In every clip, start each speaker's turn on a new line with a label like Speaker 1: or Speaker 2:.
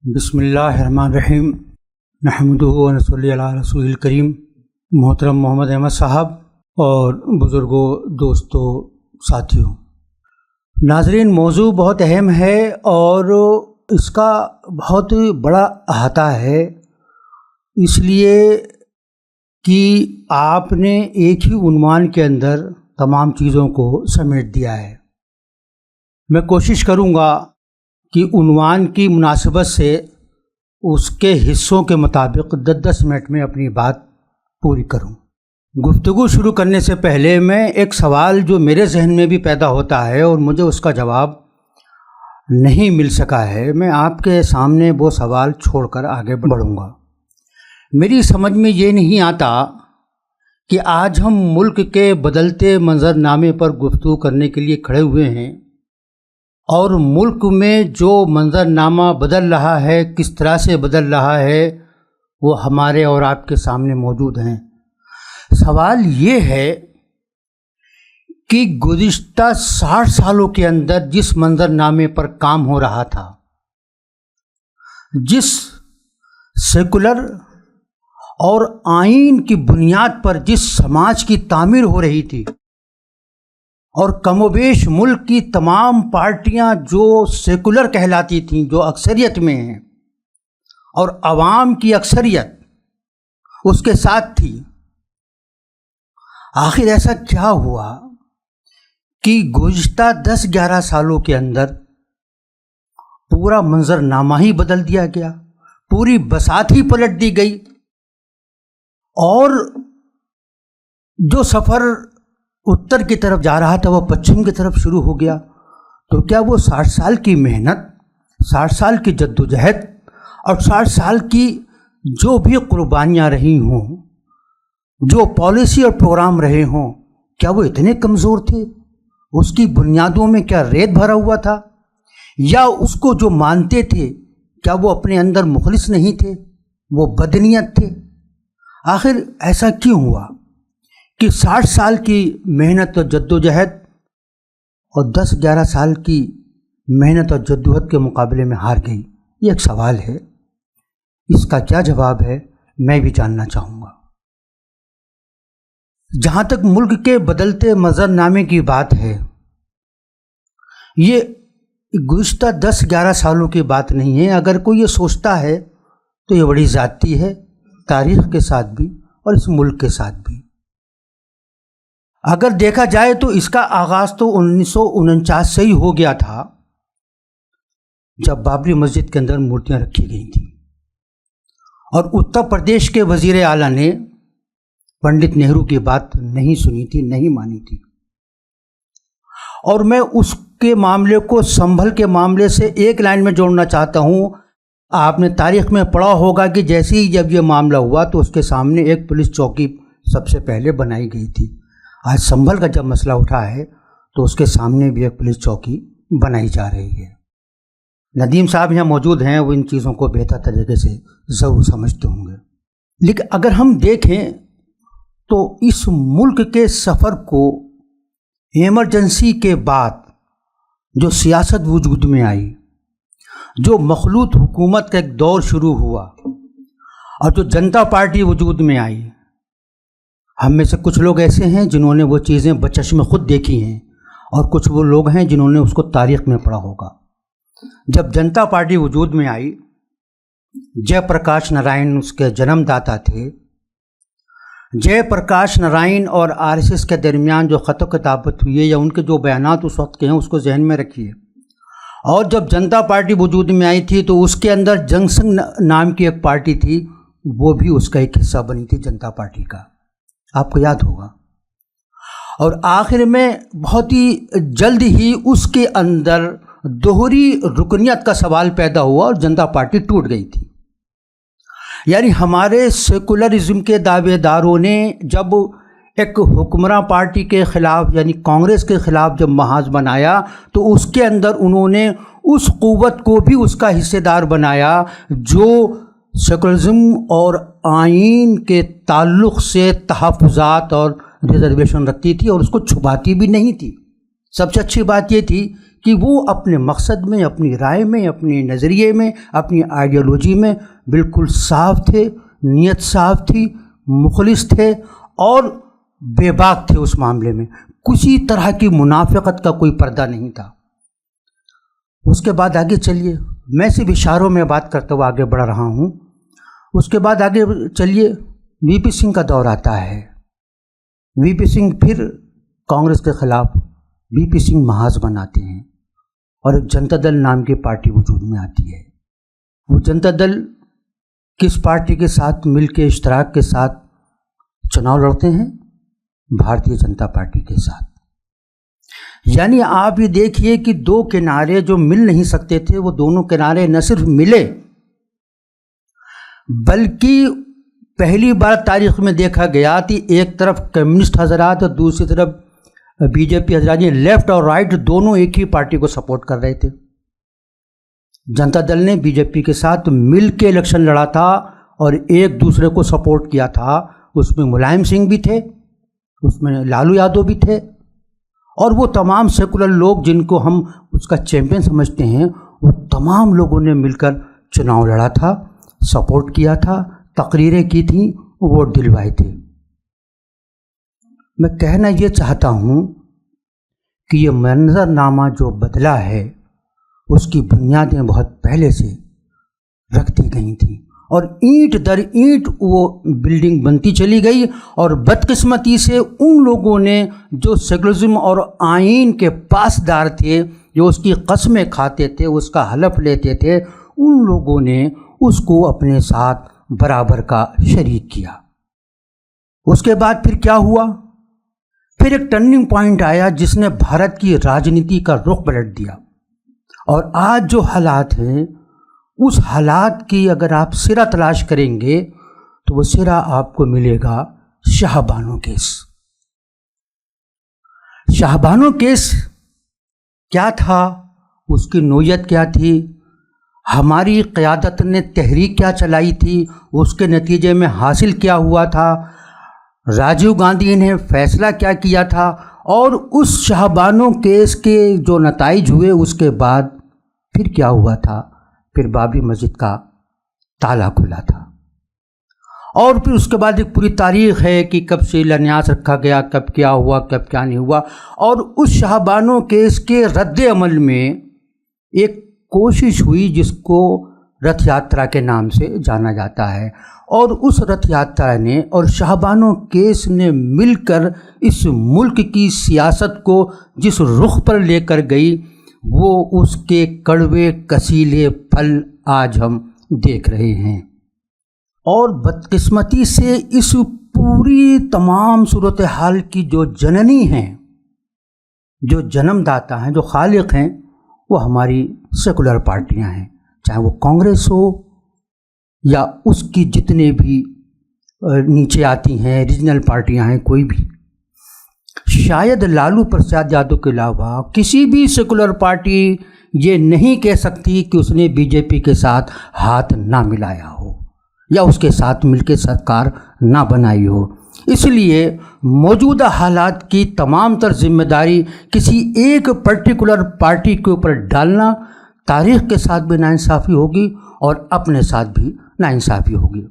Speaker 1: بسم اللہ الرحمن الرحیم نحمدہ و نصلی علی رسول الکریم۔ محترم محمد احمد صاحب اور بزرگوں، دوستوں، ساتھیوں، ناظرین، موضوع بہت اہم ہے اور اس کا بہت بڑا احاطہ ہے، اس لیے کہ آپ نے ایک ہی عنوان کے اندر تمام چیزوں کو سمیٹ دیا ہے۔ میں کوشش کروں گا کہ عنوان کی مناسبت سے اس کے حصوں کے مطابق 10 منٹ میں اپنی بات پوری کروں۔ گفتگو شروع کرنے سے پہلے میں ایک سوال جو میرے ذہن میں بھی پیدا ہوتا ہے اور مجھے اس کا جواب نہیں مل سکا ہے، میں آپ کے سامنے وہ سوال چھوڑ کر آگے بڑھوں گا۔ میری سمجھ میں یہ نہیں آتا کہ آج ہم ملک کے بدلتے منظرنامے پر گفتگو کرنے کے لیے کھڑے ہوئے ہیں، اور ملک میں جو منظرنامہ بدل رہا ہے، کس طرح سے بدل رہا ہے، وہ ہمارے اور آپ کے سامنے موجود ہیں۔ سوال یہ ہے کہ گزشتہ 60 سالوں کے اندر جس منظرنامے پر کام ہو رہا تھا، جس سیکولر اور آئین کی بنیاد پر جس سماج کی تعمیر ہو رہی تھی، اور کم و بیش ملک کی تمام پارٹیاں جو سیکولر کہلاتی تھیں، جو اکثریت میں ہیں، اور عوام کی اکثریت اس کے ساتھ تھی، آخر ایسا کیا ہوا کہ گزشتہ 10-11 سالوں کے اندر پورا منظرنامہ ہی بدل دیا گیا، پوری بساط ہی پلٹ دی گئی، اور جو سفر اتر کی طرف جا رہا تھا وہ پچھم کی طرف شروع ہو گیا؟ تو کیا وہ 60 سال کی محنت، 60 سال کی جدوجہد اور 60 سال کی جو بھی قربانیاں رہی ہوں، جو پالیسی اور پروگرام رہے ہوں، کیا وہ اتنے کمزور تھے؟ اس کی بنیادوں میں کیا ریت بھرا ہوا تھا؟ یا اس کو جو مانتے تھے، کیا وہ اپنے اندر مخلص نہیں تھے، وہ بدنیت تھے؟ آخر ایسا کیوں ہوا کہ 60 سال کی محنت اور جدوجہد اور 10-11 سال کی محنت اور جدوجہد کے مقابلے میں ہار گئی؟ یہ ایک سوال ہے، اس کا کیا جواب ہے میں بھی جاننا چاہوں گا۔ جہاں تک ملک کے بدلتے منظرنامے کی بات ہے، یہ گزشتہ 10-11 سالوں کی بات نہیں ہے۔ اگر کوئی یہ سوچتا ہے تو یہ بڑی زیادتی ہے، تاریخ کے ساتھ بھی اور اس ملک کے ساتھ بھی۔ اگر دیکھا جائے تو اس کا آغاز تو 1949 سے ہی ہو گیا تھا، جب بابری مسجد کے اندر مورتیاں رکھی گئی تھیں، اور اتر پردیش کے وزیر اعلیٰ نے پنڈت نہرو کی بات نہیں سنی تھی، نہیں مانی تھی۔ اور میں اس کے معاملے کو سنبھل کے معاملے سے ایک لائن میں جوڑنا چاہتا ہوں۔ آپ نے تاریخ میں پڑھا ہوگا کہ جیسے ہی جب یہ معاملہ ہوا تو اس کے سامنے ایک پولیس چوکی سب سے پہلے بنائی گئی تھی۔ آج سنبھل کا جب مسئلہ اٹھا ہے تو اس کے سامنے بھی ایک پولیس چوکی بنائی جا رہی ہے۔ ندیم صاحب یہاں موجود ہیں، وہ ان چیزوں کو بہتر طریقے سے ضرور سمجھتے ہوں گے۔ لیکن اگر ہم دیکھیں تو اس ملک کے سفر کو ایمرجنسی کے بعد جو سیاست وجود میں آئی، جو مخلوط حکومت کا ایک دور شروع ہوا، اور جو جنتا پارٹی وجود میں آئی، ہم میں سے کچھ لوگ ایسے ہیں جنہوں نے وہ چیزیں بچشم خود دیکھی ہیں، اور کچھ وہ لوگ ہیں جنہوں نے اس کو تاریخ میں پڑھا ہوگا۔ جب جنتا پارٹی وجود میں آئی، جے پرکاش نارائن اس کے جنم داتا تھے۔ جے پرکاش نارائن اور RSS کے درمیان جو خط و کتابت ہوئی ہے، یا ان کے جو بیانات اس وقت کے ہیں، اس کو ذہن میں رکھیے۔ اور جب جنتا پارٹی وجود میں آئی تھی تو اس کے اندر جنگ سنگھ نام کی ایک پارٹی تھی، وہ بھی اس کا ایک حصہ بنی تھی، جنتا پارٹی کا، آپ کو یاد ہوگا۔ اور آخر میں بہت ہی جلد ہی اس کے اندر دوہری رکنیت کا سوال پیدا ہوا اور جنتا پارٹی ٹوٹ گئی تھی۔ یعنی ہمارے سیکولرزم کے دعوے داروں نے جب ایک حکمراں پارٹی کے خلاف، یعنی کانگریس کے خلاف جب محاذ بنایا، تو اس کے اندر انہوں نے اس قوت کو بھی اس کا حصے دار بنایا جو سیکولرزم اور آئین کے تعلق سے تحفظات اور ریزرویشن رکھتی تھی، اور اس کو چھپاتی بھی نہیں تھی۔ سب سے اچھی بات یہ تھی کہ وہ اپنے مقصد میں، اپنی رائے میں، اپنے نظریے میں، اپنی آئیڈیالوجی میں بالکل صاف تھے، نیت صاف تھی، مخلص تھے اور بے باک تھے اس معاملے میں. کسی طرح کی منافقت کا کوئی پردہ نہیں تھا. اس کے بعد آگے چلیے، میں صرف اشاروں میں بات کرتا ہوا آگے بڑھ رہا ہوں. اس کے بعد آگے چلیے، وی پی سنگھ کا دور آتا ہے. وی پی سنگھ پھر کانگریس کے خلاف وی پی سنگھ محاذ بناتے ہیں اور ایک جنتا دل نام کی پارٹی وجود میں آتی ہے. وہ جنتا دل کس پارٹی کے ساتھ مل کے اشتراک کے ساتھ چناؤ لڑتے ہیں؟ بھارتیہ جنتا پارٹی کے ساتھ. یعنی آپ یہ دیکھیے کہ دو کنارے جو مل نہیں سکتے تھے، وہ دونوں کنارے نہ صرف ملے بلکہ پہلی بار تاریخ میں دیکھا گیا کہ ایک طرف کمیونسٹ حضرات اور دوسری طرف بی جے پی حضرات، لیفٹ اور رائٹ دونوں ایک ہی پارٹی کو سپورٹ کر رہے تھے. جنتا دل نے بی جے پی کے ساتھ مل کے الیکشن لڑا تھا اور ایک دوسرے کو سپورٹ کیا تھا. اس میں ملائم سنگھ بھی تھے، اس میں لالو یادو بھی تھے اور وہ تمام سیکولر لوگ جن کو ہم اس کا چیمپئن سمجھتے ہیں، وہ تمام لوگوں نے مل کر چناؤ لڑا تھا، سپورٹ کیا تھا، تقریریں کی تھیں، ووٹ دلوائے تھے. میں کہنا یہ چاہتا ہوں کہ یہ منظرنامہ جو بدلا ہے اس کی بنیادیں بہت پہلے سے رکھ دی گئی تھیں اور اینٹ در اینٹ وہ بلڈنگ بنتی چلی گئی. اور بدقسمتی سے ان لوگوں نے جو سیکولرزم اور آئین کے پاسدار تھے، جو اس کی قسمیں کھاتے تھے، اس کا حلف لیتے تھے، ان لوگوں نے اس کو اپنے ساتھ برابر کا شریک کیا. اس کے بعد پھر کیا ہوا؟ پھر ایک ٹرننگ پوائنٹ آیا جس نے بھارت کی راجنیتی کا رخ پلٹ دیا. اور آج جو حالات ہیں، اس حالات کی اگر آپ سرا تلاش کریں گے تو وہ سرا آپ کو ملے گا شاہ بانو کیس. شاہ بانو کیس کیا تھا؟ اس کی نوعیت کیا تھی؟ ہماری قیادت نے تحریک کیا چلائی تھی؟ اس کے نتیجے میں حاصل کیا ہوا تھا؟ راجیو گاندھی نے فیصلہ کیا کیا تھا؟ اور اس شاہ بانو کیس کے جو نتائج ہوئے اس کے بعد پھر کیا ہوا تھا؟ پھر بابری مسجد کا تالا کھلا تھا. اور پھر اس کے بعد ایک پوری تاریخ ہے کہ کب شیلانیاس رکھا گیا، کب کیا ہوا، کب کیا نہیں ہوا. اور اس شاہ بانو کیس کے رد عمل میں ایک کوشش ہوئی جس کو رتھ یاترا کے نام سے جانا جاتا ہے. اور اس رتھ یاترا نے اور شاہ بانو کیس نے مل کر اس ملک کی سیاست کو جس رخ پر لے کر گئی، وہ اس کے کڑوے کسیلے پھل آج ہم دیکھ رہے ہیں. اور بدقسمتی سے اس پوری تمام صورتحال کی جو جننی ہیں، جو جنم داتا ہیں، جو خالق ہیں، وہ ہماری سیکولر پارٹیاں ہیں، چاہے وہ کانگریس ہو یا اس کی جتنے بھی نیچے آتی ہیں ریجنل پارٹیاں ہیں، کوئی بھی. شاید لالو پرساد یادو کے علاوہ کسی بھی سیکولر پارٹی یہ نہیں کہہ سکتی کہ اس نے بی جے پی کے ساتھ ہاتھ نہ ملایا ہو یا اس کے ساتھ مل کے سرکار نہ بنائی ہو. اس لیے موجودہ حالات کی تمام تر ذمہ داری کسی ایک پرٹیکولر پارٹی کے اوپر ڈالنا تاریخ کے ساتھ بھی ناانصافی ہوگی اور اپنے ساتھ بھی ناانصافی ہوگی.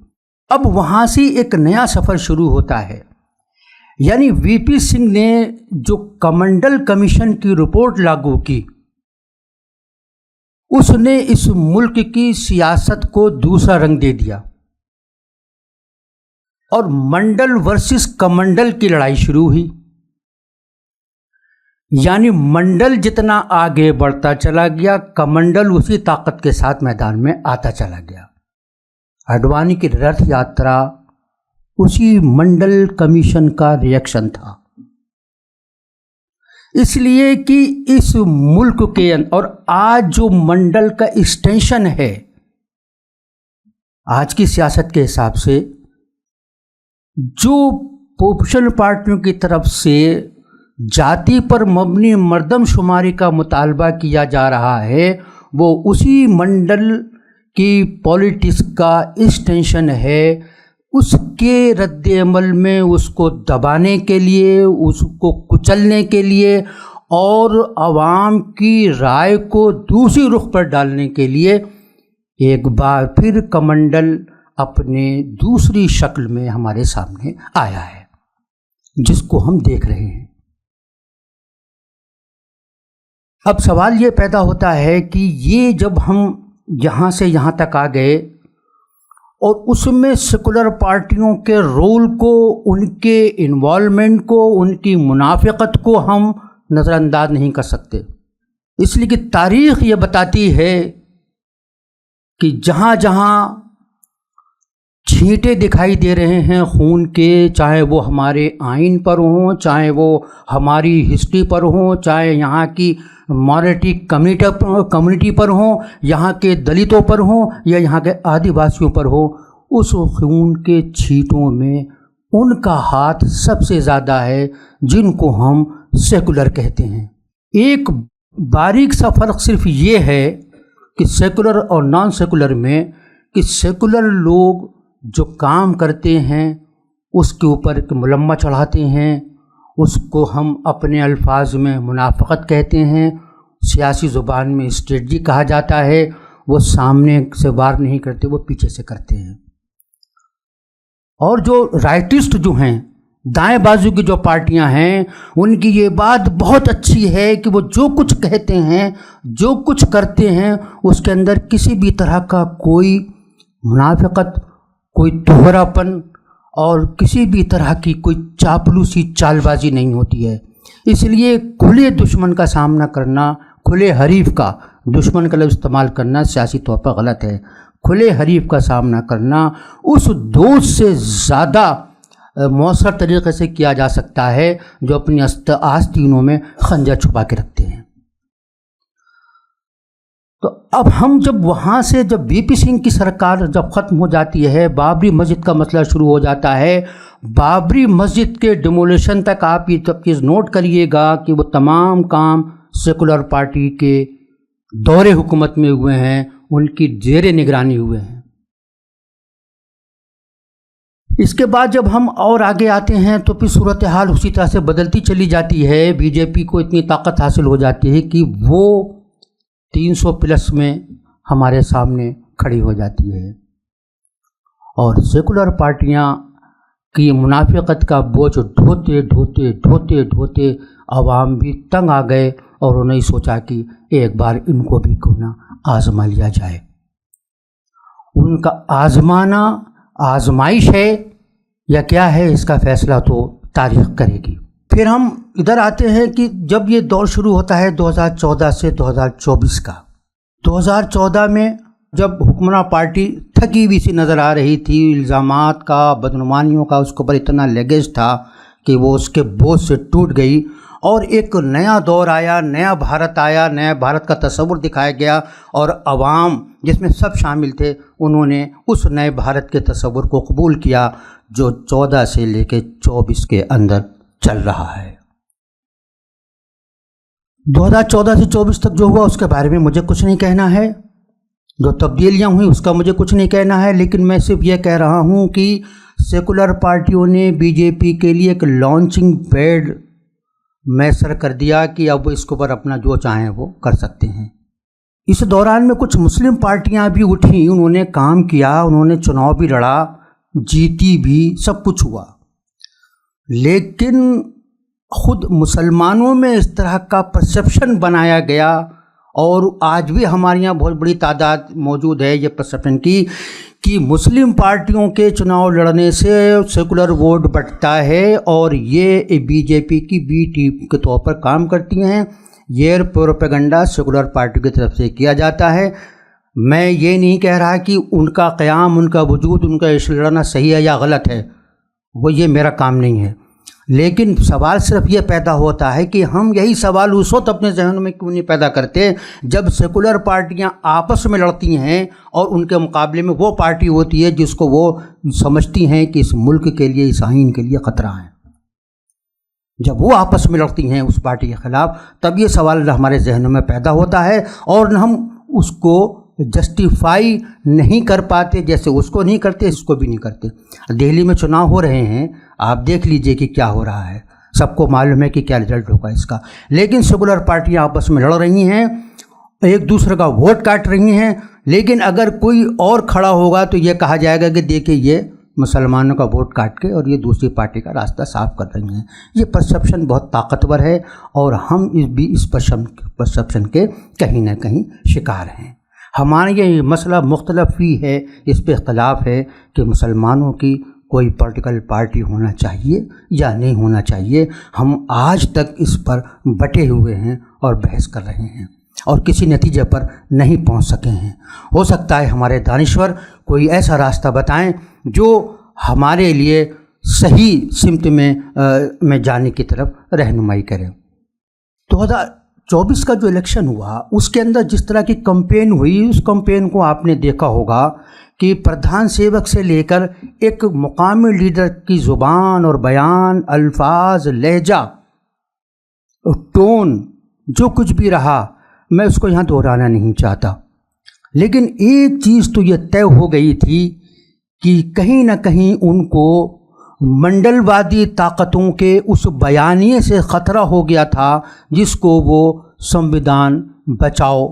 Speaker 1: اب وہاں سے ایک نیا سفر شروع ہوتا ہے. یعنی وی پی سنگھ نے جو کمنڈل کمیشن کی رپورٹ لاگو کی، اس نے اس ملک کی سیاست کو دوسرا رنگ دے دیا اور منڈل ورسس کمنڈل کی لڑائی شروع ہوئی. یعنی منڈل جتنا آگے بڑھتا چلا گیا، کمنڈل اسی طاقت کے ساتھ میدان میں آتا چلا گیا. اڈوانی کی رتھ یاترا اسی منڈل کمیشن کا ریئیکشن تھا. اس لیے کہ اس ملک کے اور آج جو منڈل کا ایکسٹینشن ہے، آج کی سیاست کے حساب سے جو پوپولیشن پارٹیوں کی طرف سے جاتی پر مبنی مردم شماری کا مطالبہ کیا جا رہا ہے، وہ اسی منڈل کی پالیٹکس کا ایکسٹینشن ہے. اس کے رد عمل میں اس کو دبانے کے لیے، اس کو کچلنے کے لیے اور عوام کی رائے کو دوسری رخ پر ڈالنے کے لیے ایک بار پھر کمنڈل اپنے دوسری شکل میں ہمارے سامنے آیا ہے، جس کو ہم دیکھ رہے ہیں۔ اب سوال یہ پیدا ہوتا ہے کہ یہ جب ہم یہاں سے یہاں تک آ گئے اور اس میں سیکولر پارٹیوں کے رول کو، ان کے انوالومنٹ کو، ان کی منافقت کو ہم نظر انداز نہیں کر سکتے، اس لیے کہ تاریخ یہ بتاتی ہے کہ جہاں جہاں چھینٹے دکھائی دے رہے ہیں خون کے، چاہے وہ ہمارے آئین پر ہوں، چاہے وہ ہماری ہسٹری پر ہوں، چاہے یہاں کی مائنورٹی کمیونٹی پر ہوں، یہاں کے دلتوں پر ہوں یا یہاں کے آدیواسیوں پر ہو، اس خون کے چھینٹوں میں ان کا ہاتھ سب سے زیادہ ہے جن کو ہم سیکولر کہتے ہیں۔ ایک باریک سا فرق صرف یہ ہے کہ سیکولر اور نان سیکولر میں کہ سیکولر لوگ جو کام کرتے ہیں اس کے اوپر ایک ملمہ چڑھاتے ہیں، اس کو ہم اپنے الفاظ میں منافقت کہتے ہیں، سیاسی زبان میں اسٹریٹجی کہا جاتا ہے۔ وہ سامنے سے وار نہیں کرتے، وہ پیچھے سے کرتے ہیں۔ اور جو رائٹسٹ جو ہیں، دائیں بازو کی جو پارٹیاں ہیں، ان کی یہ بات بہت اچھی ہے کہ وہ جو کچھ کہتے ہیں، جو کچھ کرتے ہیں، اس کے اندر کسی بھی طرح کا کوئی منافقت، کوئی دوہرا پن اور کسی بھی طرح کی کوئی چاپلوسی چال بازی نہیں ہوتی ہے۔ اس لیے کھلے دشمن کا سامنا کرنا، کھلے حریف کا، دشمن کا لفظ استعمال کرنا سیاسی طور پر غلط ہے، کھلے حریف کا سامنا کرنا اس دوست سے زیادہ مؤثر طریقے سے کیا جا سکتا ہے جو اپنی آستینوں میں خنجر چھپا کے رکھتے ہیں۔ تو اب ہم جب وہاں سے جب بی پی سنگھ کی سرکار جب ختم ہو جاتی ہے، بابری مسجد کا مسئلہ شروع ہو جاتا ہے۔ بابری مسجد کے ڈیمولیشن تک آپ یہ سب چیز نوٹ کریے گا کہ وہ تمام کام سیکولر پارٹی کے دور حکومت میں ہوئے ہیں، ان کی زیر نگرانی ہوئے ہیں۔ اس کے بعد جب ہم اور آگے آتے ہیں تو پھر صورتحال اسی طرح سے بدلتی چلی جاتی ہے۔ بی جے پی کو اتنی طاقت حاصل ہو جاتی ہے کہ وہ 300+ میں ہمارے سامنے کھڑی ہو جاتی ہے، اور سیکولر پارٹیاں کی منافقت کا بوجھ ڈھوتے ڈھوتے ڈھوتے ڈھوتے عوام بھی تنگ آ گئے، اور انہوں نے سوچا کہ ایک بار ان کو بھی کیوں نہ آزما لیا جائے۔ ان کا آزمانا آزمائش ہے یا کیا ہے، اس کا فیصلہ تو تاریخ کرے گی۔ پھر ہم ادھر آتے ہیں کہ جب یہ دور شروع ہوتا ہے 2014 سے 2024 کا، 2014 میں جب حکمراں پارٹی تھکی ہوئی سی نظر آ رہی تھی، الزامات کا، بدعنوانیوں کا اس کے اوپر اتنا لیگیج تھا کہ وہ اس کے بوجھ سے ٹوٹ گئی، اور ایک نیا دور آیا، نیا بھارت آیا، نیا بھارت کا تصور دکھایا گیا، اور عوام جس میں سب شامل تھے انہوں نے اس نئے بھارت کے تصور کو قبول کیا جو 14 سے لے کے 24 کے اندر چل رہا ہے۔ 2014 سے 24 تک جو ہوا اس کے بارے میں مجھے کچھ نہیں کہنا ہے، جو تبدیلیاں ہوئیں اس کا مجھے کچھ نہیں کہنا ہے، لیکن میں صرف یہ کہہ رہا ہوں کہ سیکولر پارٹیوں نے بی جے پی کے لیے ایک لانچنگ پیڈ میسر کر دیا کہ اب وہ اس کے اوپر اپنا جو چاہیں وہ کر سکتے ہیں۔ اس دوران میں کچھ مسلم پارٹیاں بھی اٹھیں، انہوں نے کام کیا، انہوں نے چناؤ بھی لڑا، جیتی بھی، سب کچھ ہوا، لیکن خود مسلمانوں میں اس طرح کا پرسیپشن بنایا گیا، اور آج بھی ہمارے یہاں بہت بڑی تعداد موجود ہے یہ پرسیپشن کی کہ مسلم پارٹیوں کے چناؤ لڑنے سے سیکولر ووٹ بٹتا ہے، اور یہ بی جے پی کی بی ٹیم کے طور پر کام کرتی ہیں۔ یہ پروپیگنڈا سیکولر پارٹی کی طرف سے کیا جاتا ہے۔ میں یہ نہیں کہہ رہا کہ ان کا قیام، ان کا وجود، ان کا لڑنا صحیح ہے یا غلط ہے، وہ یہ میرا کام نہیں ہے، لیکن سوال صرف یہ پیدا ہوتا ہے کہ ہم یہی سوال اس وقت اپنے ذہنوں میں کیوں نہیں پیدا کرتے جب سیکولر پارٹیاں آپس میں لڑتی ہیں، اور ان کے مقابلے میں وہ پارٹی ہوتی ہے جس کو وہ سمجھتی ہیں کہ اس ملک کے لیے، اس آئین کے لیے خطرہ ہے۔ جب وہ آپس میں لڑتی ہیں اس پارٹی کے خلاف، تب یہ سوال ہمارے ذہنوں میں پیدا ہوتا ہے، اور ہم اس کو جسٹیفائی نہیں کر پاتے، جیسے اس کو نہیں کرتے اس کو بھی نہیں کرتے۔ دہلی میں چناؤ ہو رہے ہیں، آپ دیکھ لیجئے کہ کیا ہو رہا ہے۔ سب کو معلوم ہے کہ کیا رزلٹ ہوگا اس کا. لیکن سیکولر پارٹیاں آپس میں لڑ رہی ہیں, ایک دوسرے کا ووٹ کاٹ رہی ہیں, لیکن اگر کوئی اور کھڑا ہوگا تو یہ کہا جائے گا کہ دیکھیں یہ مسلمانوں کا ووٹ کاٹ کے اور یہ دوسری پارٹی کا راستہ صاف کر رہی ہیں. یہ پرسیپشن بہت طاقتور ہے اور ہم بھی اس پرسیپشن کے کہیں نہ کہیں شکار ہیں. ہمارے یہ مسئلہ مختلف ہی ہے, اس پہ اختلاف ہے کہ مسلمانوں کی کوئی پولیٹیکل پارٹی ہونا چاہیے یا نہیں ہونا چاہیے. ہم آج تک اس پر بٹے ہوئے ہیں اور بحث کر رہے ہیں اور کسی نتیجے پر نہیں پہنچ سکے ہیں. ہو سکتا ہے ہمارے دانشور کوئی ایسا راستہ بتائیں جو ہمارے لیے صحیح سمت میں جانے کی طرف رہنمائی کرے. 2024 کا جو الیکشن ہوا اس کے اندر جس طرح کی کمپین ہوئی, اس کمپین کو آپ نے دیکھا ہوگا کہ پردھان سیوک سے لے کر ایک مقامی لیڈر کی زبان اور بیان, الفاظ, لہجہ, ٹون, جو کچھ بھی رہا میں اس کو یہاں دہرانا نہیں چاہتا. لیکن ایک چیز تو یہ طے ہو گئی تھی کہ کہیں نہ کہیں ان کو منڈل وادی طاقتوں کے اس بیانیے سے خطرہ ہو گیا تھا جس کو وہ سمویدھان بچاؤ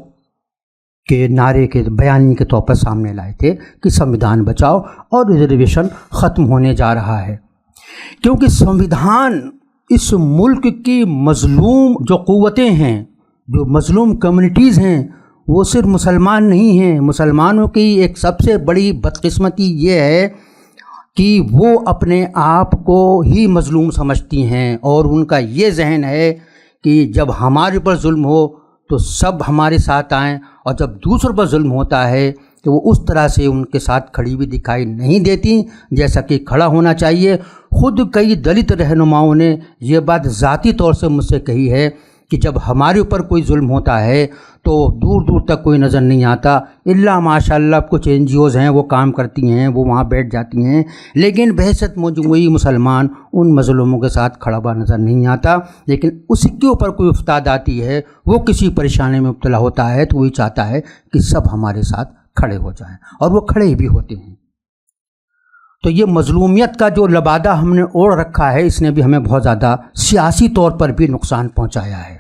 Speaker 1: کے نعرے کے بیانیے کے طور پر سامنے لائے تھے کہ سمویدھان بچاؤ اور ریزرویشن ختم ہونے جا رہا ہے. کیونکہ سمویدھان اس ملک کی مظلوم جو قوتیں ہیں, جو مظلوم کمیونٹیز ہیں, وہ صرف مسلمان نہیں ہیں. مسلمانوں کی ایک سب سے بڑی بدقسمتی یہ ہے کہ وہ اپنے آپ کو ہی مظلوم سمجھتی ہیں اور ان کا یہ ذہن ہے کہ جب ہمارے اوپر ظلم ہو تو سب ہمارے ساتھ آئیں, اور جب دوسروں پر ظلم ہوتا ہے تو وہ اس طرح سے ان کے ساتھ کھڑی ہوئی دکھائی نہیں دیتی جیسا کہ کھڑا ہونا چاہیے. خود کئی دلت رہنماؤں نے یہ بات ذاتی طور سے مجھ سے کہی ہے کہ جب ہمارے اوپر کوئی ظلم ہوتا ہے تو دور دور تک کوئی نظر نہیں آتا, الا ماشاء اللہ کچھ NGOs ہیں وہ کام کرتی ہیں, وہ وہاں بیٹھ جاتی ہیں, لیکن بحیثیت مجموعی مسلمان ان مظلوموں کے ساتھ کھڑا ہوا نظر نہیں آتا. لیکن اس کے اوپر کوئی افتاد آتی ہے, وہ کسی پریشانی میں مبتلا ہوتا ہے تو وہی چاہتا ہے کہ سب ہمارے ساتھ کھڑے ہو جائیں, اور وہ کھڑے بھی ہوتے ہیں. تو یہ مظلومیت کا جو لبادہ ہم نے اوڑھ رکھا ہے اس نے بھی ہمیں بہت زیادہ سیاسی طور پر بھی نقصان پہنچایا ہے.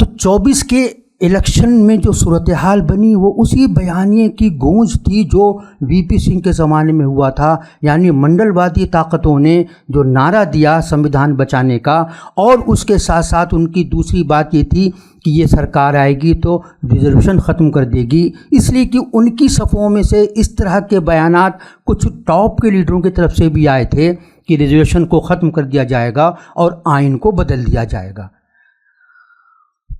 Speaker 1: تو 24 کے الیکشن میں جو صورتحال بنی وہ اسی بیانیے کی گونج تھی جو VP سنگھ کے زمانے میں ہوا تھا. یعنی منڈل وادی طاقتوں نے جو نعرہ دیا سمویدھان بچانے کا, اور اس کے ساتھ ساتھ ان کی دوسری بات یہ تھی کہ یہ سرکار آئے گی تو ریزرویشن ختم کر دے گی, اس لیے کہ ان کی صفوں میں سے اس طرح کے بیانات کچھ ٹاپ کے لیڈروں کی طرف سے بھی آئے تھے کہ ریزرویشن کو ختم کر دیا جائے گا اور آئین کو بدل دیا جائے گا.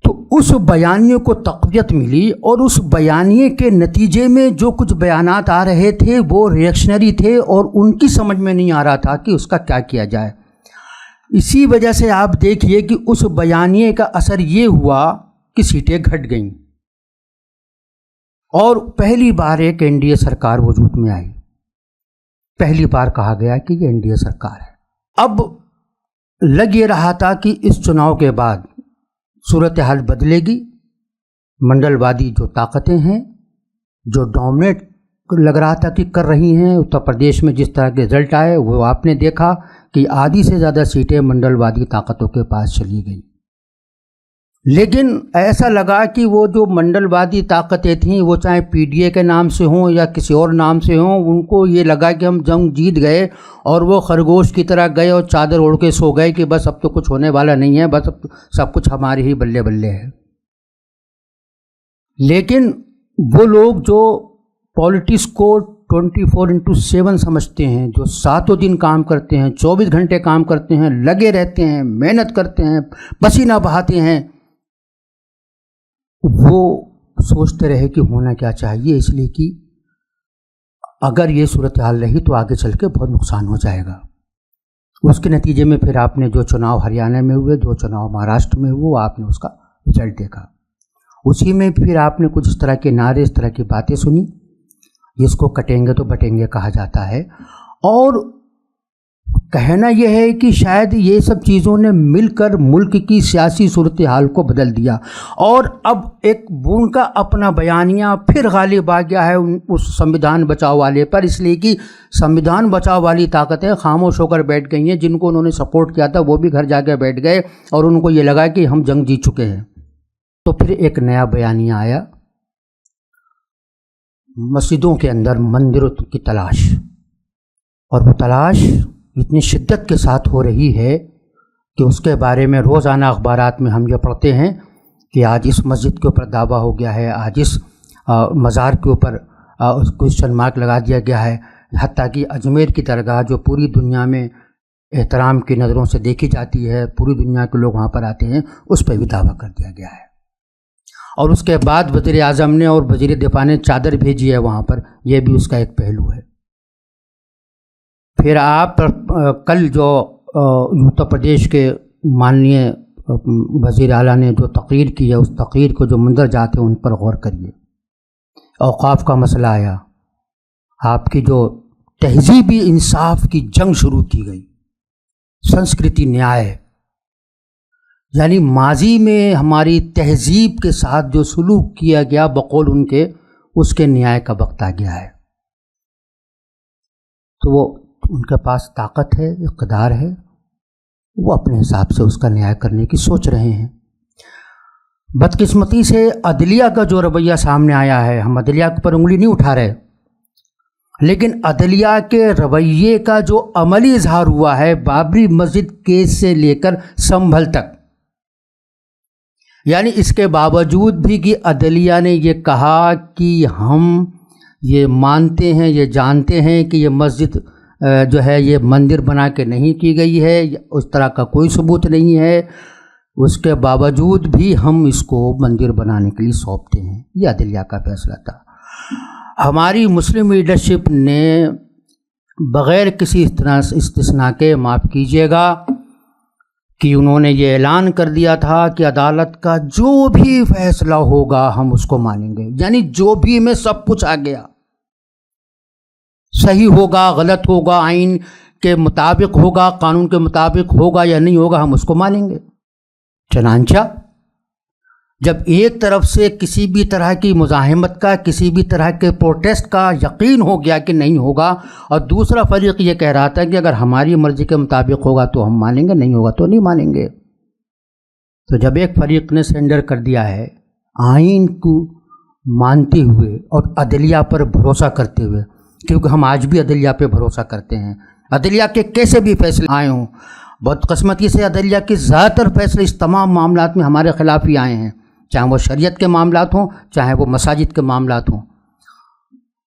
Speaker 1: تو اس بیانیے کو تقویت ملی, اور اس بیانیے کے نتیجے میں جو کچھ بیانات آ رہے تھے وہ ریئیکشنری تھے اور ان کی سمجھ میں نہیں آ رہا تھا کہ اس کا کیا کیا جائے. اسی وجہ سے آپ دیکھیے کہ اس بیانیے کا اثر یہ ہوا کہ سیٹیں گھٹ گئیں اور پہلی بار ایک NDA سرکار وجود میں آئی. پہلی بار کہا گیا کہ یہ NDA سرکار ہے. اب لگ یہ رہا تھا کہ اس چناؤ کے بعد صورتحال بدلے گی. منڈل وادی جو طاقتیں ہیں جو ڈومینیٹ لگ رہا تھا کہ کر رہی ہیں, اتر پردیش میں جس طرح کے رزلٹ آئے وہ آپ نے دیکھا کہ آدھی سے زیادہ سیٹیں منڈل وادی طاقتوں کے پاس چلی گئیں. لیکن ایسا لگا کہ وہ جو منڈل وادی طاقتیں تھیں وہ چاہے PDA کے نام سے ہوں یا کسی اور نام سے ہوں, ان کو یہ لگا کہ ہم جنگ جیت گئے اور وہ خرگوش کی طرح گئے اور چادر اوڑھ کے سو گئے کہ بس اب تو کچھ ہونے والا نہیں ہے, بس اب سب کچھ ہمارے ہی بلے بلے ہے. لیکن وہ لوگ جو پالیٹکس کو 24/7 سمجھتے ہیں, جو ساتوں دن کام کرتے ہیں, 24 گھنٹے کام کرتے ہیں, لگے رہتے ہیں, محنت کرتے ہیں, پسینہ بہاتے ہیں, وہ سوچتے رہے کہ ہونا کیا چاہیے, اس لیے کہ اگر یہ صورتحال رہی تو آگے چل کے بہت نقصان ہو جائے گا. اس کے نتیجے میں پھر آپ نے جو چناؤ ہریانہ میں ہوئے, جو چناؤ مہاراشٹر میں ہوئے, آپ نے اس کا رزلٹ دیکھا. اسی میں پھر آپ نے کچھ اس طرح کے نعرے, اس طرح کی باتیں سنی جس کو کٹیں گے تو بٹیں گے کہا جاتا ہے, اور کہنا یہ ہے کہ شاید یہ سب چیزوں نے مل کر ملک کی سیاسی صورتحال کو بدل دیا، اور اب ایک ان کا اپنا بیانیہ پھر غالب آ گیا ہے اس سنویدھان بچاؤ والے پر، اس لیے کہ سنویدھان بچاؤ والی طاقتیں خاموش ہو کر بیٹھ گئی ہیں، جن کو انہوں نے سپورٹ کیا تھا وہ بھی گھر جا کے بیٹھ گئے اور ان کو یہ لگا کہ ہم جنگ جیت چکے ہیں۔ تو پھر ایک نیا بیانیہ آیا، مسجدوں کے اندر مندروں کی تلاش، اور وہ تلاش اتنی شدت کے ساتھ ہو رہی ہے کہ اس کے بارے میں روزانہ اخبارات میں ہم یہ پڑھتے ہیں کہ آج اس مسجد کے اوپر دعویٰ ہو گیا ہے، آج اس مزار کے اوپر کوئسچن مارک لگا دیا گیا ہے، حتیٰ کہ اجمیر کی درگاہ جو پوری دنیا میں احترام کی نظروں سے دیکھی جاتی ہے، پوری دنیا کے لوگ وہاں پر آتے ہیں، اس پہ بھی دعویٰ کر دیا گیا ہے۔ اور اس کے بعد وزیر اعظم نے اور وزیر دفاع نے چادر بھیجی ہے وہاں پر، یہ بھی اس کا ایک پہلو ہے۔ پھر آپ کل جو اتر پردیش کے ماننیے وزیر اعلیٰ نے جو تقریر کی ہے، اس تقریر کو جو مندرجات ہیں ان پر غور کریے۔ اوقاف کا مسئلہ آیا، آپ کی جو تہذیبی انصاف کی جنگ شروع کی گئی، سنسکرتی نیائے، یعنی ماضی میں ہماری تہذیب کے ساتھ جو سلوک کیا گیا بقول ان کے، اس کے نیائے کا وقت آ گیا ہے۔ تو وہ ان کے پاس طاقت ہے، اقتدار ہے، وہ اپنے حساب سے اس کا نیائے کرنے کی سوچ رہے ہیں۔ بدقسمتی سے عدلیہ کا جو رویہ سامنے آیا ہے، ہم عدلیہ پر انگلی نہیں اٹھا رہے، لیکن عدلیہ کے رویے کا جو عملی اظہار ہوا ہے بابری مسجد کیس سے لے کر سنبھل تک، یعنی اس کے باوجود بھی کہ عدلیہ نے یہ کہا کہ ہم یہ مانتے ہیں، یہ جانتے ہیں کہ یہ مسجد جو ہے یہ مندر بنا کے نہیں کی گئی ہے، اس طرح کا کوئی ثبوت نہیں ہے، اس کے باوجود بھی ہم اس کو مندر بنانے کے لیے سونپتے ہیں۔ یہ عدلیہ کا فیصلہ تھا۔ ہماری مسلم لیڈرشپ نے بغیر کسی استثناء کے، معاف کیجیے گا، کہ انہوں نے یہ اعلان کر دیا تھا کہ عدالت کا جو بھی فیصلہ ہوگا ہم اس کو مانیں گے، یعنی جو بھی میں سب کچھ آ گیا، صحیح ہوگا غلط ہوگا، آئین کے مطابق ہوگا قانون کے مطابق ہوگا یا نہیں ہوگا، ہم اس کو مانیں گے۔ چنانچہ جب ایک طرف سے کسی بھی طرح کی مزاحمت کا، کسی بھی طرح کے پروٹیسٹ کا یقین ہو گیا کہ نہیں ہوگا، اور دوسرا فریق یہ کہہ رہا تھا کہ اگر ہماری مرضی کے مطابق ہوگا تو ہم مانیں گے، نہیں ہوگا تو نہیں مانیں گے، تو جب ایک فریق نے سرنڈر کر دیا ہے آئین کو مانتے ہوئے اور عدلیہ پر بھروسہ کرتے ہوئے، کیونکہ ہم آج بھی عدلیہ پہ بھروسہ کرتے ہیں، عدلیہ کے کیسے بھی فیصلے آئے ہوں، بدقسمتی سے عدلیہ کے زیادہ تر فیصلے اس تمام معاملات میں ہمارے خلاف ہی آئے ہیں، چاہے وہ شریعت کے معاملات ہوں، چاہے وہ مساجد کے معاملات ہوں،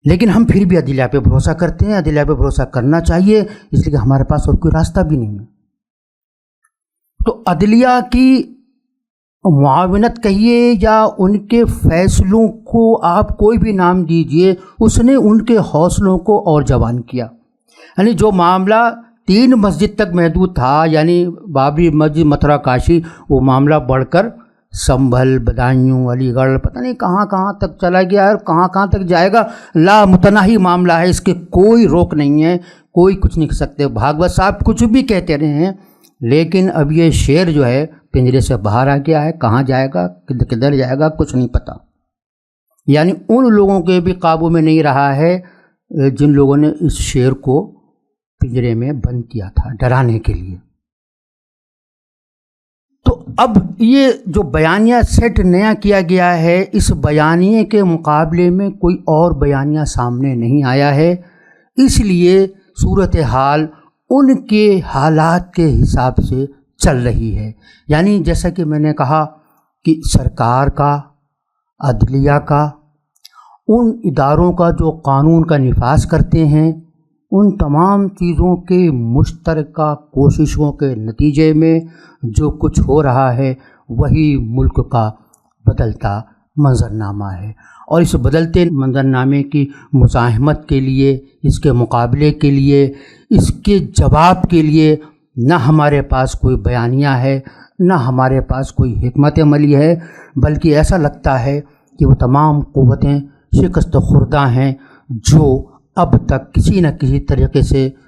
Speaker 1: لیکن ہم پھر بھی عدلیہ پہ بھروسہ کرتے ہیں۔ عدلیہ پہ بھروسہ کرنا چاہیے، اس لیے کہ ہمارے پاس اور کوئی راستہ بھی نہیں ہے۔ تو عدلیہ کی معاونت کہیے یا ان کے فیصلوں کو آپ کوئی بھی نام دیجئے، اس نے ان کے حوصلوں کو اور جوان کیا۔ یعنی جو معاملہ 3 مسجد تک محدود تھا، یعنی بابری مسجد، متھرا کاشی، وہ معاملہ بڑھ کر سنبھل، بدایوں، علی گڑھ، پتہ نہیں کہاں کہاں تک چلا گیا ہے، اور کہاں کہاں تک جائے گا، لامتناہی معاملہ ہے، اس کے کوئی روک نہیں ہے، کوئی کچھ نہیں کر سکتے۔ بھاگوت صاحب کچھ بھی کہتے رہے ہیں، لیکن اب یہ شیر جو ہے پنجرے سے باہر آ گیا ہے، کہاں جائے گا، کدھر جائے گا، کچھ نہیں پتہ۔ یعنی ان لوگوں کے بھی قابو میں نہیں رہا ہے جن لوگوں نے اس شیر کو پنجرے میں بند کیا تھا ڈرانے کے لیے۔ تو اب یہ جو بیانیہ سیٹ نیا کیا گیا ہے، اس بیانیے کے مقابلے میں کوئی اور بیانیہ سامنے نہیں آیا ہے، اس لیے صورتحال ان کے حالات کے حساب سے چل رہی ہے۔ یعنی جیسا کہ میں نے کہا کہ سرکار کا، عدلیہ کا، ان اداروں کا جو قانون کا نفاذ کرتے ہیں، ان تمام چیزوں کے مشترکہ کوششوں کے نتیجے میں جو کچھ ہو رہا ہے وہی ملک کا بدلتا منظرنامہ ہے، اور اس بدلتے منظرنامے کی مزاحمت کے لیے، اس کے مقابلے کے لیے، اس کے جواب کے لیے نہ ہمارے پاس کوئی بیانیہ ہے، نہ ہمارے پاس کوئی حکمت عملی ہے، بلکہ ایسا لگتا ہے کہ وہ تمام قوتیں شکست خوردہ ہیں جو اب تک کسی نہ کسی طریقے سے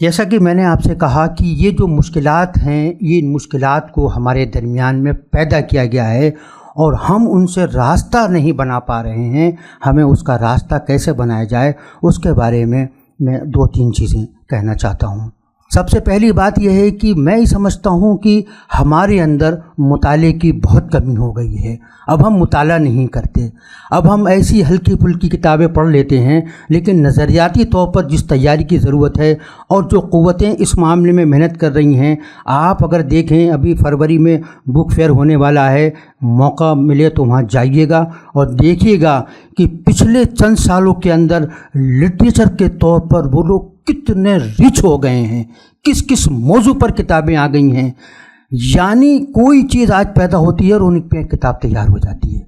Speaker 1: جیسا کہ میں نے آپ سے کہا کہ یہ جو مشکلات ہیں، یہ ان مشکلات کو ہمارے درمیان میں پیدا کیا گیا ہے اور ہم ان سے راستہ نہیں بنا پا رہے ہیں۔ ہمیں اس کا راستہ کیسے بنایا جائے، اس کے بارے میں 2-3 چیزیں کہنا چاہتا ہوں۔ سب سے پہلی بات یہ ہے کہ میں یہ سمجھتا ہوں کہ ہمارے اندر مطالعے کی بہت کمی ہو گئی ہے۔ اب ہم مطالعہ نہیں کرتے، اب ہم ایسی ہلکی پھلکی کتابیں پڑھ لیتے ہیں، لیکن نظریاتی طور پر جس تیاری کی ضرورت ہے اور جو قوتیں اس معاملے میں محنت کر رہی ہیں، آپ اگر دیکھیں ابھی فروری میں بک فیئر ہونے والا ہے، موقع ملے تو وہاں جائیے گا اور دیکھیے گا کہ پچھلے چند سالوں کے اندر لٹریچر کے طور پر وہ لوگ کتنے ریچ ہو گئے ہیں، کس کس موضوع پر کتابیں آ گئی ہیں۔ یعنی کوئی چیز آج پیدا ہوتی ہے اور ان پہ کتاب تیار ہو جاتی ہے،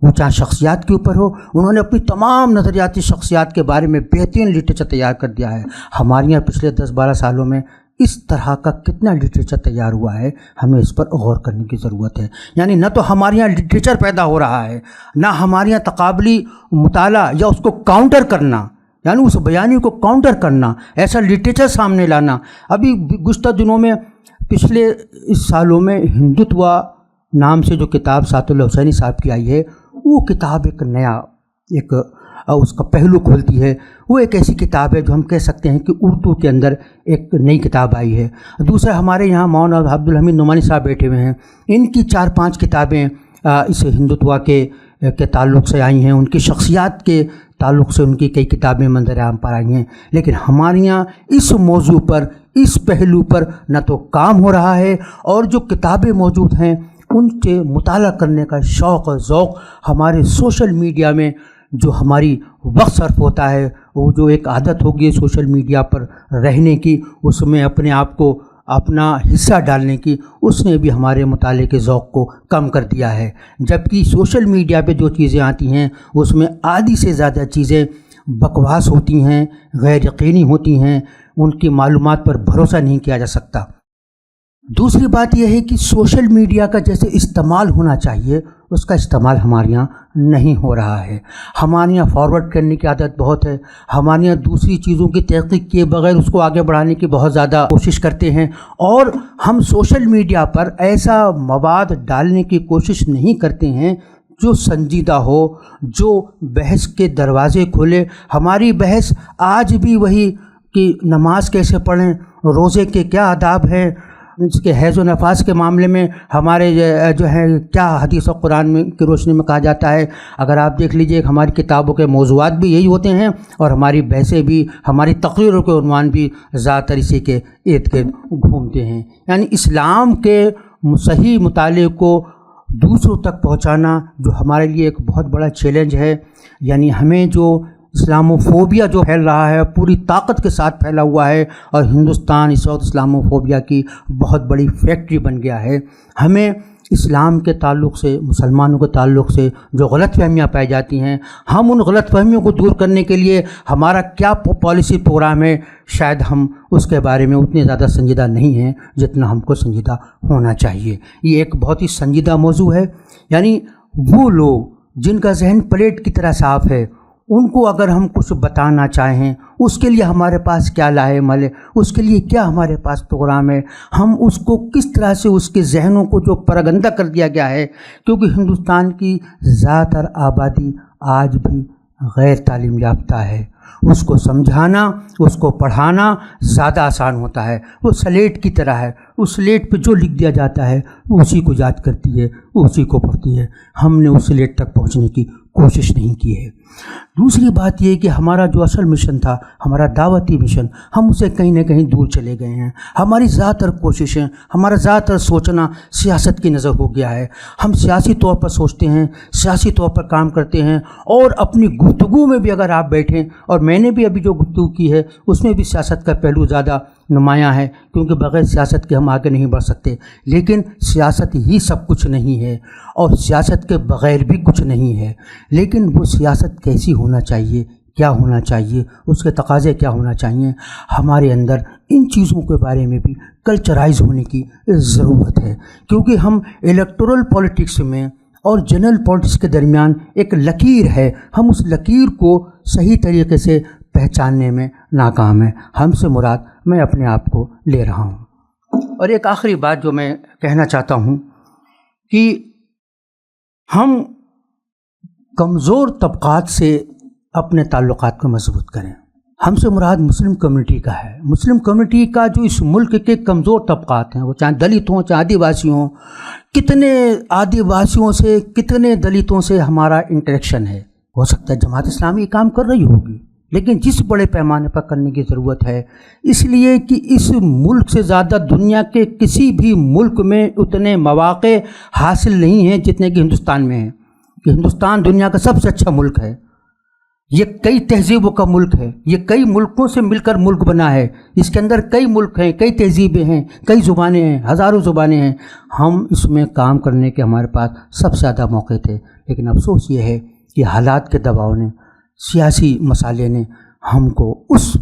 Speaker 1: وہ چاہے شخصیات کے اوپر ہو، انہوں نے اپنی تمام نظریاتی شخصیات کے بارے میں بہترین لٹریچر تیار کر دیا ہے۔ ہمارے یہاں پچھلے 10-12 سالوں میں اس طرح کا کتنا لٹریچر تیار ہوا ہے، ہمیں اس پر غور کرنے کی ضرورت ہے۔ یعنی نہ تو ہمارے یہاں لٹریچر پیدا ہو رہا ہے، نہ ہمارے یہاں تقابلی مطالعہ یا اس کو کاؤنٹر کرنا، یعنی اس بیانی کو کاؤنٹر کرنا، ایسا لٹریچر سامنے لانا۔ ابھی گزشتہ دنوں میں پچھلے اس سالوں میں ہندوتوا نام سے جو کتاب سعد اللہ حسینی صاحب کی آئی ہے، وہ کتاب ایک نیا اس کا پہلو کھولتی ہے۔ وہ ایک ایسی کتاب ہے جو ہم کہہ سکتے ہیں کہ اردو کے اندر ایک نئی کتاب آئی ہے۔ دوسرا ہمارے یہاں مولانا عبدالحمید نعمانی صاحب بیٹھے ہوئے ہیں، ان کی 4-5 کتابیں اس ہندوتوا کے تعلق سے آئی ہیں، ان کی شخصیات کے تعلق سے ان کی کئی کتابیں منظر عام پر آئی ہیں۔ لیکن ہمارے یہاں اس موضوع پر، اس پہلو پر نہ تو کام ہو رہا ہے، اور جو کتابیں موجود ہیں ان کے مطالعہ کرنے کا شوق اور ذوق ہمارے سوشل میڈیا میں جو ہماری وقت صرف ہوتا ہے، وہ جو ایک عادت ہوگی سوشل میڈیا پر رہنے کی، اس میں اپنے آپ کو اپنا حصہ ڈالنے کی، اس نے بھی ہمارے مطالعے کے ذوق کو کم کر دیا ہے۔ جبکہ سوشل میڈیا پہ جو چیزیں آتی ہیں اس میں آدھی سے زیادہ چیزیں بکواس ہوتی ہیں، غیر یقینی ہوتی ہیں، ان کی معلومات پر بھروسہ نہیں کیا جا سکتا۔ دوسری بات یہ ہے کہ سوشل میڈیا کا جیسے استعمال ہونا چاہیے، اس کا استعمال ہمارے یہاں نہیں ہو رہا ہے۔ ہمارے یہاں فارورڈ کرنے کی عادت بہت ہے، ہمارے یہاں دوسری چیزوں کی تحقیق کیے بغیر اس کو آگے بڑھانے کی بہت زیادہ کوشش کرتے ہیں، اور ہم سوشل میڈیا پر ایسا مواد ڈالنے کی کوشش نہیں کرتے ہیں جو سنجیدہ ہو، جو بحث کے دروازے کھولے۔ ہماری بحث آج بھی وہی کہ نماز کیسے پڑھیں، روزے کے کیا آداب ہیں، اس کے حیض و نفاس کے معاملے میں ہمارے جو ہے کیا حدیث و قرآن میں کی روشنی میں کہا جاتا ہے۔ اگر آپ دیکھ لیجئے ہماری کتابوں کے موضوعات بھی یہی ہوتے ہیں، اور ہماری بحثیں بھی، ہماری تقریروں کے عنوان بھی زیادہ تر اسی کے ارد گرد گھومتے ہیں۔ یعنی اسلام کے صحیح مطالعے کو دوسروں تک پہنچانا جو ہمارے لیے ایک بہت بڑا چیلنج ہے۔ یعنی ہمیں جو اسلاموفوبیا جو پھیل رہا ہے پوری طاقت کے ساتھ پھیلا ہوا ہے، اور ہندوستان اس وقت اسلاموفوبیا کی بہت بڑی فیکٹری بن گیا ہے۔ ہمیں اسلام کے تعلق سے، مسلمانوں کے تعلق سے جو غلط فہمیاں پائی جاتی ہیں، ہم ان غلط فہمیوں کو دور کرنے کے لیے ہمارا کیا پالیسی پروگرام ہے، شاید ہم اس کے بارے میں اتنے زیادہ سنجیدہ نہیں ہیں جتنا ہم کو سنجیدہ ہونا چاہیے۔ یہ ایک بہت ہی سنجیدہ موضوع ہے۔ یعنی وہ لوگ جن کا ذہن پلیٹ کی طرح صاف ہے، ان کو اگر ہم کچھ بتانا چاہیں، اس کے لیے ہمارے پاس کیا لائے عمل ہے، اس کے لیے کیا ہمارے پاس پروگرام ہے، ہم اس کو کس طرح سے اس کے ذہنوں کو جو پراگندہ کر دیا گیا ہے، کیونکہ ہندوستان کی زیادہ تر آبادی آج بھی غیر تعلیم یافتہ ہے۔ اس کو سمجھانا، اس کو پڑھانا زیادہ آسان ہوتا ہے۔ وہ سلیٹ کی طرح ہے، اس سلیٹ پہ جو لکھ دیا جاتا ہے وہ اسی کو یاد کرتی ہے، وہ اسی کو پڑھتی ہے۔ ہم نے اس سلیٹ تک پہنچنے کی کوشش نہیں کی ہے۔ دوسری بات یہ کہ ہمارا جو اصل مشن تھا، ہمارا دعوتی مشن، ہم اسے کہیں نہ کہیں دور چلے گئے ہیں۔ ہماری زیادہ تر کوششیں، ہمارا زیادہ تر سوچنا سیاست کی نظر ہو گیا ہے۔ ہم سیاسی طور پر سوچتے ہیں، سیاسی طور پر کام کرتے ہیں، اور اپنی گفتگو میں بھی اگر آپ بیٹھیں، اور میں نے بھی ابھی جو گفتگو کی ہے اس میں بھی سیاست کا پہلو زیادہ نمایاں ہے، کیونکہ بغیر سیاست کے ہم آگے نہیں بڑھ سکتے۔ لیکن سیاست ہی سب کچھ نہیں ہے، اور سیاست کے بغیر بھی کچھ نہیں ہے۔ لیکن وہ سیاست کیسی ہونا چاہیے، کیا ہونا چاہیے، اس کے تقاضے کیا ہونا چاہیے، ہمارے اندر ان چیزوں کے بارے میں بھی کلچرائز ہونے کی ضرورت ہے۔ کیونکہ ہم الیکٹورل پولیٹکس میں اور جنرل پولیٹکس کے درمیان ایک لکیر ہے، ہم اس لکیر کو صحیح طریقے سے پہچاننے میں ناکام ہیں۔ ہم سے مراد میں اپنے آپ کو لے رہا ہوں۔ اور ایک آخری بات جو میں کہنا چاہتا ہوں کہ ہم کمزور طبقات سے اپنے تعلقات کو مضبوط کریں۔ ہم سے مراد مسلم کمیونٹی کا ہے۔ مسلم کمیونٹی کا جو اس ملک کے کمزور طبقات ہیں، وہ چاہے دلت ہوں چاہے آدیواسی ہوں، کتنے آدیواسیوں سے کتنے دلتوں سے ہمارا انٹریکشن ہے۔ ہو سکتا ہے جماعت اسلامی یہ کام کر رہی ہوگی، لیکن جس بڑے پیمانے پر کرنے کی ضرورت ہے، اس لیے کہ اس ملک سے زیادہ دنیا کے کسی بھی ملک میں اتنے مواقع حاصل نہیں ہیں جتنے کہ ہندوستان میں ہیں۔ کہ ہندوستان دنیا کا سب سے اچھا ملک ہے، یہ کئی تہذیبوں کا ملک ہے، یہ کئی ملکوں سے مل کر ملک بنا ہے، اس کے اندر کئی ملک ہیں، کئی تہذیبیں ہیں، کئی زبانیں ہیں، ہزاروں زبانیں ہیں۔ ہم اس میں کام کرنے کے ہمارے پاس سب سے زیادہ موقع تھے، لیکن افسوس یہ ہے کہ حالات کے دباؤ نے، سیاسی مسائل نے ہم کو اس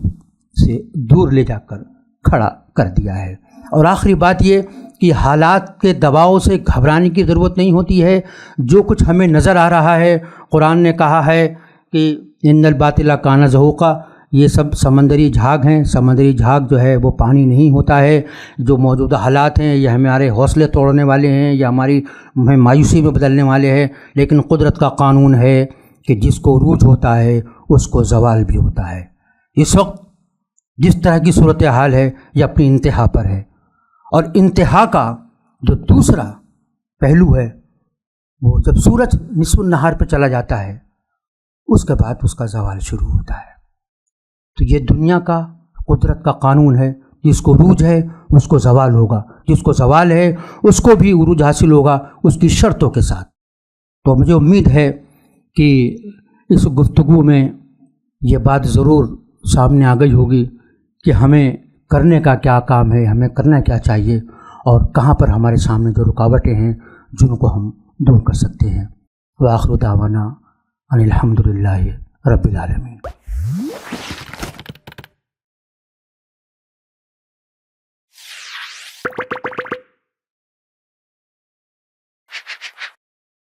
Speaker 1: سے دور لے جا کر کھڑا کر دیا ہے۔ اور آخری بات یہ کہ حالات کے دباؤ سے گھبرانے کی ضرورت نہیں ہوتی ہے۔ جو کچھ ہمیں نظر آ رہا ہے، قرآن نے کہا ہے کہ ان الباطل کان زہوقا، یہ سب سمندری جھاگ ہیں۔ سمندری جھاگ جو ہے وہ پانی نہیں ہوتا ہے۔ جو موجودہ حالات ہیں یہ ہمارے حوصلے توڑنے والے ہیں، یا ہماری مایوسی میں بدلنے والے ہیں، لیکن قدرت کا قانون ہے کہ جس کو عروج ہوتا ہے اس کو زوال بھی ہوتا ہے۔ اس وقت جس طرح کی صورتحال ہے یہ اپنی انتہا پر ہے، اور انتہا کا جو دوسرا پہلو ہے وہ جب سورج نصف النہار پہ چلا جاتا ہے، اس کے بعد اس کا زوال شروع ہوتا ہے۔ تو یہ دنیا کا قدرت کا قانون ہے، جس کو عروج ہے اس کو زوال ہوگا، جس کو زوال ہے اس کو بھی عروج حاصل ہوگا، اس کی شرطوں کے ساتھ۔ تو مجھے امید ہے کہ اس گفتگو میں یہ بات ضرور سامنے آ گئی ہوگی کہ ہمیں کرنے کا کیا کام ہے، ہمیں کرنا کیا چاہیے، اور کہاں پر ہمارے سامنے جو رکاوٹیں ہیں جن کو ہم دور کر سکتے ہیں۔ وآخر دعوانا ان الحمد للہ رب العالمین۔